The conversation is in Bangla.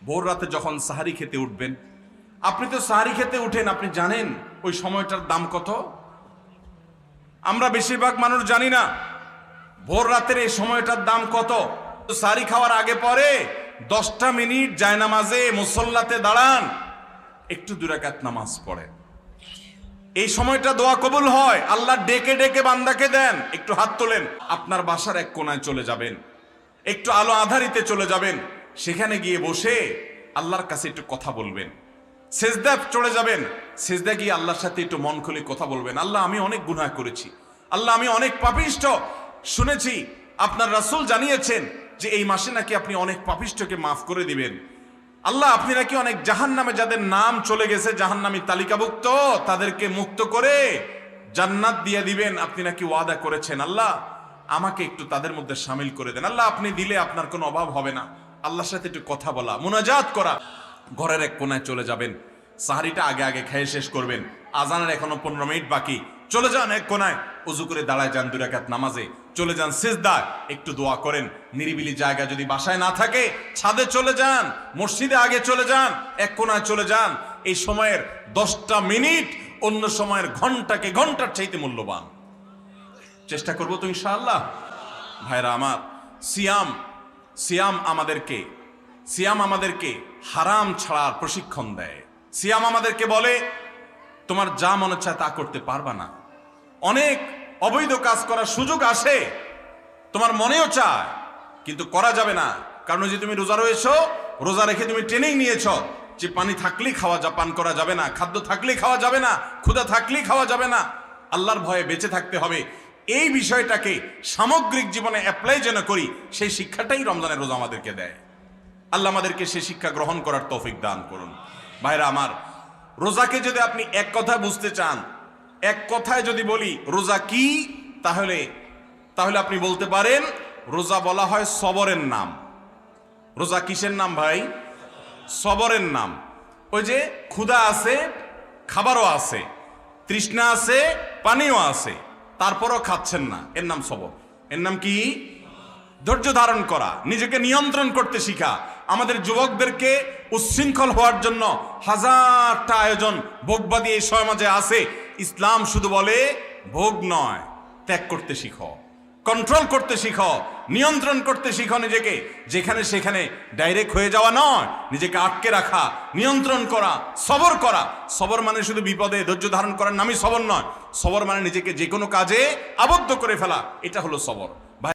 ভোর রাতে যখন সাহারি খেতে উঠবেন, আপনি তো সাহারি খেতে উঠেন, আপনি জানেন ওই সময়টার দাম কত? আমরা বেশিরভাগ মানুষ জানি না ভোর রাতের এই সময়টার দাম কত। সাহারি খাওয়ার আগে পরে 10টা মিনিট জায়নামাজে মুসল্লাতে দাঁড়ান, একটু 2 রাকাত নামাজ পড়েন। এই সময়টা দোয়া কবুল হয়, আল্লাহ ডেকে ডেকে বান্দাকে দেন। একটু হাত তোলেন, আপনার বাসার এক কোনায় চলে যাবেন, একটু আলো আধারিতে চলে যাবেন, সেখানে গিয়ে বসে আল্লাহর কাছে একটু কথা বলবেন। সেজদা চলে যাবেন, সেজদা গিয়ে আল্লাহর সাথে একটু মন খুলে কথা বলবেন। আল্লাহ, আমি অনেক গুনাহ করেছি, আল্লাহ আমি অনেক পাপিষ্ঠ। শুনেছি আপনার রাসূল জানিয়েছেন যে এই মাসে নাকি আপনি অনেক পাপিষ্ঠকে মাফ করে দিবেন। আল্লাহ, আপনি নাকি অনেক জাহান্নামে যাদের নাম চলে গেছে জাহান্নামী তালিকাভুক্ত, তাদেরকে মুক্ত করে জান্নাত দিয়ে দিবেন, আপনি নাকি ওয়াদা করেছেন। আল্লাহ, আমাকে একটু তাদের মধ্যে শামিল করে দেন। আল্লাহ, আপনি দিলে আপনার কোনো অভাব হবে না। আল্লাহর সাথে একটু কথা বলা, মুনাজাত করা। ঘরের এক কোনায় চলে যাবেন, সাহারিটা আগে আগে খেয়ে শেষ করবেন, আজানের এখনো 15 মিনিট বাকি। চলে যান এক কোনায়, উজু করে দাঁড়ায় যান 2 রাকাত নামাজে, চলে যান সিজদায়, একটু দোয়া করেন। নিরিবিলি জায়গা যদি বাসায় না থাকে, ছাদে চলে যান, মসজিদে আগে চলে যান, এক কোনায় চলে যান। এই সময়ের 10টা মিনিট অন্য সময়ের ঘন্টাকে ঘন্টার চাইতে মূল্যবান। চেষ্টা করবো তো ইনশাআল্লাহ। ভাইরা আমার, সিয়াম আমাদেরকে হারাম ছাড়ার প্রশিক্ষণ দেয়। সিয়াম আমাদেরকে বলে তোমার যা মনে চায় তা করতে পারবা না। অনেক অবৈধ কাজ করার সুযোগ আসে, তোমার মনেও চায়, কিন্তু করা যাবে না। কারণ যে তুমি রোজা রয়েছো, রোজা রেখে তুমি ট্রেনিং নিয়েছ যে পানি থাকলেই পান করা যাবে না, খাদ্য থাকলেই খাওয়া যাবে না, ক্ষুধা থাকলেই খাওয়া যাবে না, আল্লাহর ভয়ে বেঁচে থাকতে হবে। এই বিষয়টাকে সামগ্রিক জীবনে অ্যাপ্লাই যেন করি, সেই শিক্ষাটাই রমজানের রোজা আমাদেরকে দেয়। আল্লাহ আমাদেরকে সেই শিক্ষা গ্রহণ করার তৌফিক দান করুন। ভাইরা আমার, রোজাকে যদি আপনি এক কথায় বুঝতে চান, এক কথায় যদি বলি রোজা কি, তাহলে আপনি বলতে পারেন রোজা বলা হয় সবরের নাম। রোজা কিসের নাম ভাই? সবরের নাম। ওই যে ক্ষুধা আছে, খাবারও আছে, তৃষ্ণা আছে, পানিও আছে, তারপরও খাচ্ছেন না, এর নাম সবর। এর নাম কি? ধৈর্য ধারণ করা, নিজেকে নিয়ন্ত্রণ করতে শিখা। আমাদের যুবকদেরকে উচ্ছৃঙ্খল হওয়ার জন্য হাজারটা আয়োজন ভোগবাদী এই সমাজে আছে। ইসলাম শুধু বলে ভোগ নয়, ত্যাগ করতে শিখো, কন্ট্রোল করতে শিখো, নিয়ন্ত্রণ করতে শিখো নিজেকে। যেখানে সেখানে ডাইরেক্ট হয়ে যাওয়া নয়, নিজেকে আটকে রাখা, নিয়ন্ত্রণ করা, সবর করা। সবর মানে শুধু বিপদে ধৈর্য ধারণ করার নামই সবর নয়। সবর মানে নিজেকে যে কোনো কাজে আবদ্ধ করে ফেলা, এটা হলো সবর।